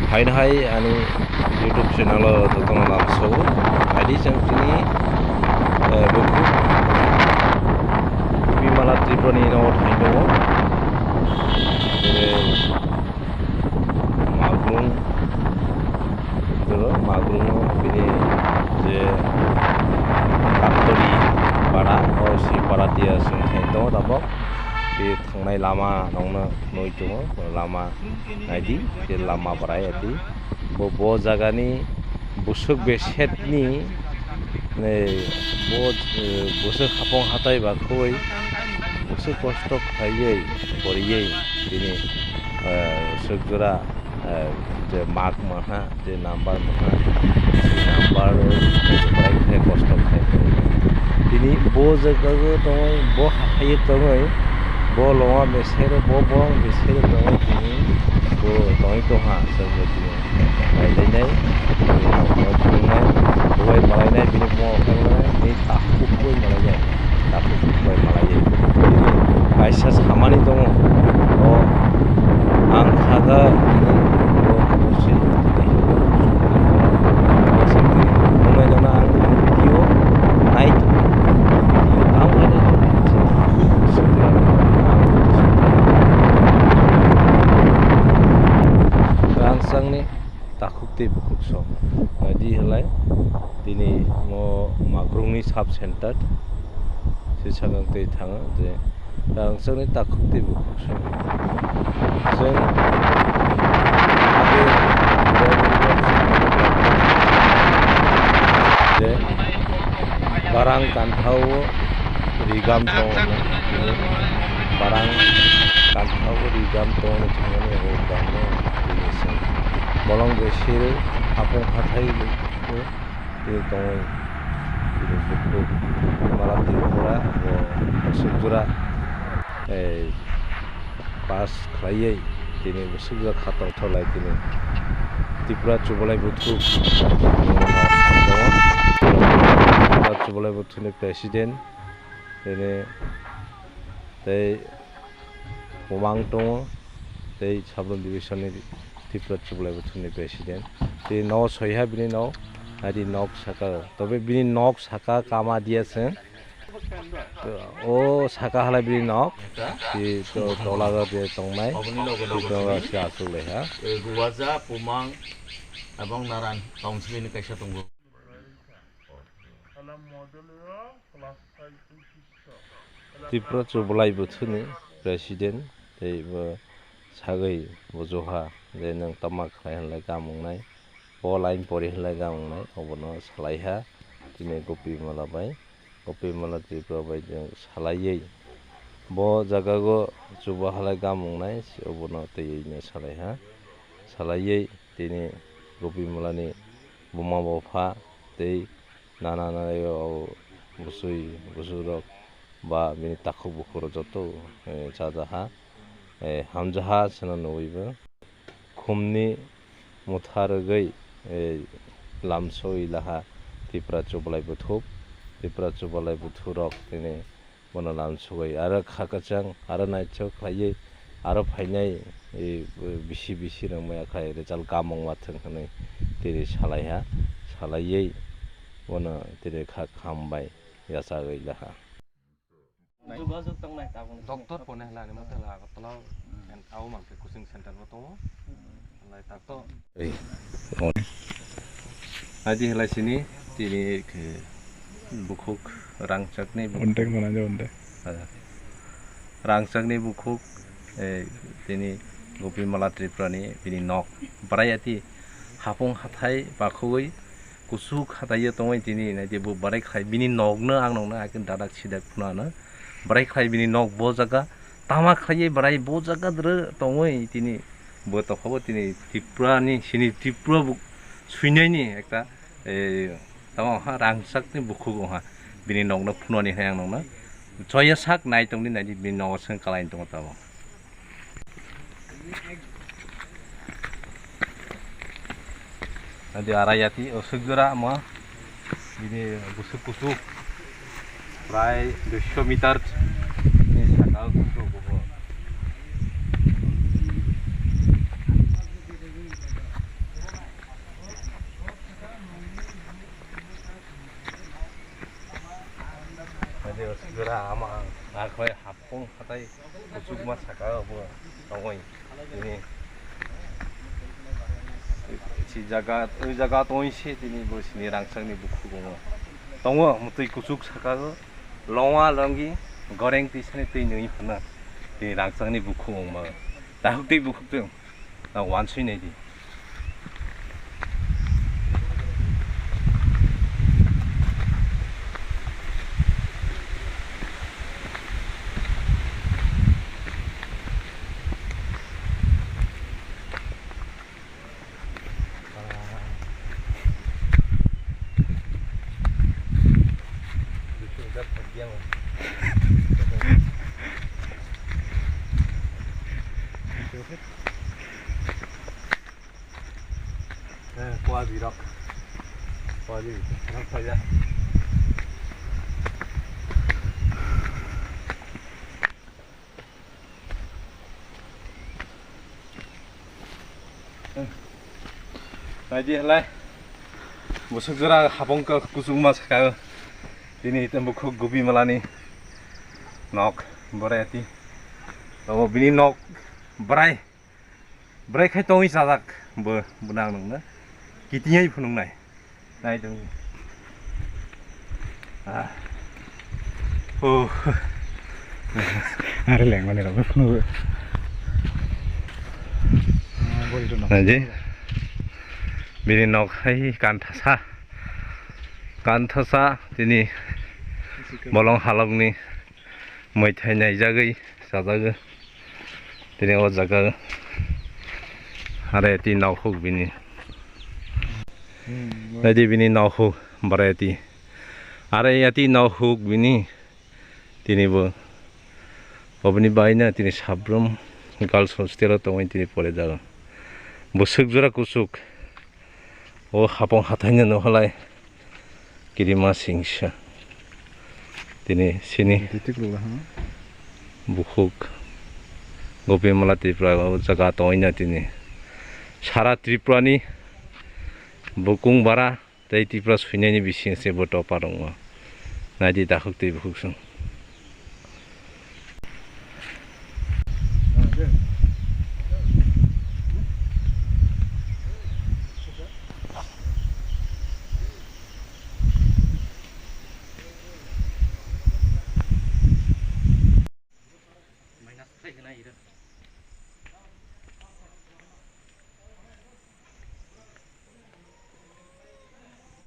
Hain hai ani YouTube channel dotong lamso adi sangkini buku Bimala Triprani no thaino magrung bini je Kaptori para si para dia sing thaino tabok di thangnai lama nongna noi tumo lama naidi je lama barai ati bo jagani busuk besetni ne busuk khapong hatai ba khoi busuk kosto khaiyei koriyei bini sujura je mark maha je number maha number barai kosto khai bini bo jagago tongoi bo hatai tongoi bo longa besere bo besere tongoi bini bo tongoi to ha sabe bini lai lai boy malai bini mo ni takuk boy malai takuk boy malai kaisa samani dong oh angkada ini oh musi mulai dona angkio naik rangsang ni takuk te bukuk so di helai dini mo magrung ni sub center si sagang te thanga je rangsang ni takuk te bukuk so जों जे barang kantau rigam tong barang kantau rigam tong changane ho gamno dinise bolong besir apong hathai ni tong ini buku malam Tripura sujura pas klayai tini sujura khatong tholai tini Tripura Chubolai Buthu Chubolai Buthu ni president tini tei Umang tong tei Sablon division ni Tripura Chubolai Buthu ni president tei no soiha bini no adi nok saka tobe bini nok saka kama diase o saka halai bini nok di to tolaga de tongmai to si asule ha Guwaza Pumang abang naran kaungsmi ni kaisa tunggu Tripura Chubolai Buthu ni president tei bo sagai bojoha je nang tamak khai halai kamungnai bo line pori halai kamungnai obono salaiha tini Gopi Mala bai Gopi Mala Tripura bai jeng salaiei bo jagago chuba halai kamungnai obono tei ne salaiha salaiei tini Gopi Mala ni buma bofa tei nana yo busurok ba bini takuk bukur joto jajaha hamjaha sena noibo khumni muthargai lamsoi laha Tripura Chubolai Buthu rok tini bono lamsoi ara khakachang ara naichok khlaiei ara phainai bisi rangmaya khai result kamong mathang hanai tiri salaiha salaiei bono tiri khambai yasagai laha doktor pone lani matala katalo en au mangke coaching center boto lai takto adi helai sini tini ke bukuk rangchakni ontek mana je ontek rangchakni bukuk tini Gopi Mala Tripura ni bini nok barayati hapong hathai bakhoi kusuk hathai tongoi tini na je bu barai khai bini nokna angnongna akin dadak sidak phunana barai khai bini nok bo jaga tama khai barai bo jaga dre tongoi tini bo tokhabo tini Tripura ni sini Tripura bu suinai ni ekta tama ha rangsak ni bukhuk ha bini nokna phunani hayang nongna choya sak nai tongni na bini nok sang kalai tong tabo adi arayati osugura ma bini busuk prai 200 meter ni sakal busuk bobo jura ama akhoi hapong hatai kusuk ma saka bo tongoi ini si jaga oi jaga toi se tini bo sini rangsang ni buku gongo tongo mutui kusuk saka go longa longi goreng ti sani tei nui phana tini rangsang ni buku gongo ma ta huk tei buku tu na wan sui nei di qua gì đâu qua gì nó phải ra này đi lại một số ra habong ka kusuma saka ini tembo ko gobi malani nok berarti kalau bini nok berai khai toi sadak bơ benang nung na kitinya ibu nung này này dong ada leng mana lah betul. nanti bini nok hai kan thasa ini bolong halong ni moi thai nai jagai sajaga ini o jaga Hareti nauhuk bini, jadi bini nauhuk berarti, Hareti nauhuk bini, tini bo, obni bayinya tini sabrum, girls hostel atau tini pole jaga, busuk jura kusuk, oh hapong hatanya nohalai, kirima singsha, tini sini, buhuk, gopi melati praga jaga toinya tini. Syarat Tripura ni bukung bara dari Tripura sunya ni bising se boto parong, nanti dah hukti buksung.